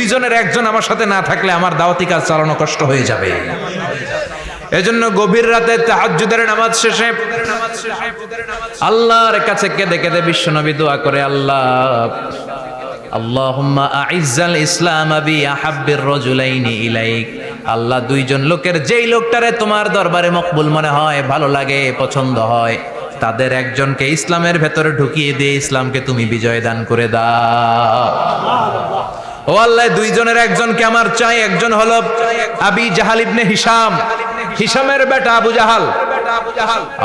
দুইজনের একজন আমার সাথে না থাকলে আমার দাওয়াতি কাজ চালানো কষ্ট হয়ে যাবে। এজন্য গভীর রাতে তাহাজ্জুদের নামাজ শেষে আল্লাহর কাছে কেঁদে কেঁদে বিশ্বনবী দোয়া করে, আল্লাহুম্মা আইজ্জাল ইসলাম বি আহাব্বির রাজুলাইনি ইলাইক। আল্লাহ, দুইজন লোকের যেই লোকটারে তোমার দরবারে মকবুল মনে হয়, ভালো লাগে, পছন্দ হয়, তাদের একজনকে ইসলামের ভেতরে ঢুকিয়ে দিয়ে ইসলামকে তুমি বিজয় দান করে দাও। ও আল্লাহ, দুইজনের একজনকে আমার চাই। একজন হলো আবি জাহাল ইবনে হিশাম, হিশামের বেটা আবু জাহাল,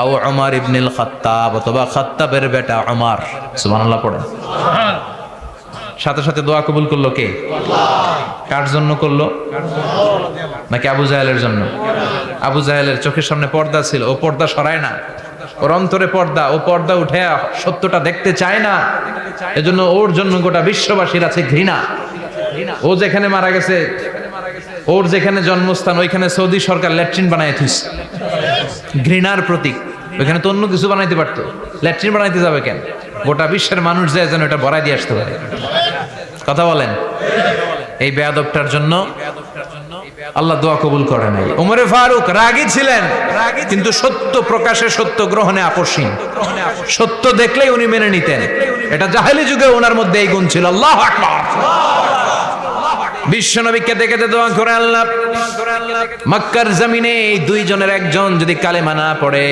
আও উমর ইবনুল খাত্তাব, অথবা খাত্তাবের বেটা উমর। সুবহানাল্লাহ পড়েন। সাথে সাথে দোয়া কবুল করলো কে? কার জন্য করলো? নাকি আবু জাহেলের জন্য? আবু জাহেলের চোখের সামনে পর্দা ছিল, ও পর্দা সরায় না। ওর অন্তরে পর্দা, ও পর্দা উঠে সত্যটা দেখতে চায় না। এজন্য ওর জন্য গোটা বিশ্ববাসীর আছে ঘৃণা। ও যেখানে মারা গেছে, ওর যেখানে জন্মস্থান, ওইখানে সৌদি সরকার ল্যাট্রিন বানায় থুইছে, ঘৃণার প্রতীক। ওইখানে তো অন্য কিছু বানাইতে পারতো, ল্যাট্রিন বানাইতে যাবে কেন? গোটা বিশ্বের মানুষ যায় যেন এটা ভরাই দিয়ে আসতে পারে। কথা বলেন। এই বেয়াদবটার জন্য আল্লাহ দোয়া কবুল করে নাই। উমরে ফারুক রাগী ছিলেন, কিন্তু সত্য প্রকাশে, সত্য গ্রহণে আপোষহীন। সত্য দেখলেই উনি মেনে নিতেন। এটা জাহেলি যুগে ওনার মধ্যে এই গুণ ছিল। আল্লাহু আকবার। বিশ্বনবী কেঁদে কেঁদে দোয়া করে, আল্লাহ, মক্কার জমিনে এই দুইজনের একজন যদি কালেমা না পড়ে,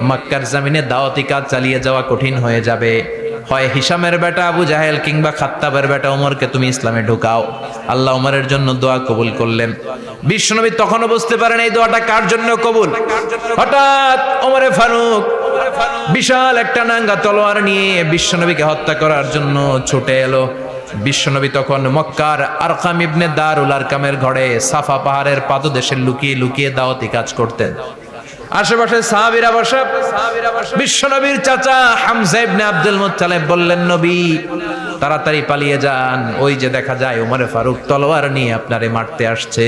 মক্কার জমিনে দাওয়াতি কাজ চালিয়ে যাওয়া কঠিন হয়ে যাবে। হয় হিশামের বেটা আবু জাহেল কিংবা খাত্তাবের বেটা ওমরকে তুমি ইসলামে ঢুকাও। আল্লাহ ওমরের জন্য দোয়া কবুল করলেন। বিশ্বনবী তখনও বুঝতে পারেন এই দোয়াটা কার জন্য কবুল। হঠাৎ ওমরে ফারুক বিশাল একটা নাঙ্গা তলোয়ার নিয়ে বিশ্বনবীকে হত্যা করার জন্য ছুটে এলো। বিশ্বনবী তখন মক্কার আরকাম ইবনে দারুল আরকামের ঘরে সাফা পাহাড়ের পাদদেশে লুকিয়ে লুকিয়ে দাওয়াতি কাজ করতেন। আশেপাশে সাহাবীরা বসা। বিশ্বনবীর চাচা হামজা ইবনে আব্দুল মুত্তালিব বললেন, নবী তাড়াতাড়ি পালিয়ে যান, ওই যে দেখা যায় ওমরে ফারুক তলোয়ার নিয়ে আপনারে মারতে আসছে।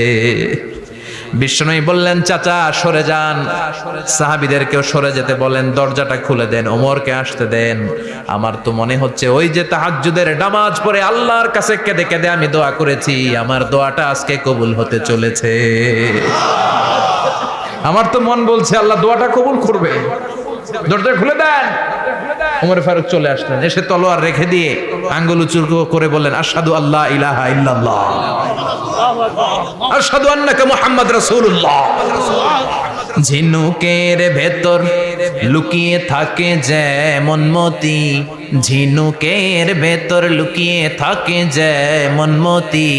বিশ্বনবী বললেন, চাচা সরে যান। সাহাবীদেরকেও সরে যেতে বলেন, দরজাটা খুলে দেন, ওমরকে আসতে দেন। আমার তো মনে হচ্ছে ওই যে তাহাজ্জুদের নামাজ পড়ে আল্লাহর কাছে কেঁদে কেঁদে আমি দোয়া করেছি, আমার দোয়াটা আজকে কবুল হতে চলেছে। আমার তো মন বলছে আল্লাহ দোয়াটা কবুল করবে। দরজা খুলে দেন। ওমর ফারুক চলে আসলেন, এসে তলোয়ার রেখে দিয়ে আঙ্গুল উঁচু করে বললেন, আশহাদু আল্লা ইলাহা ইল্লাল্লাহ, আশহাদু আন্নাকা মুহাম্মাদ রাসূলুল্লাহ। ঝিনুকের ভেতর লুকিয়ে থাকে যেমন মতি, ঝিনুকের ভেতর লুকিয়ে থাকে যেমন মতি,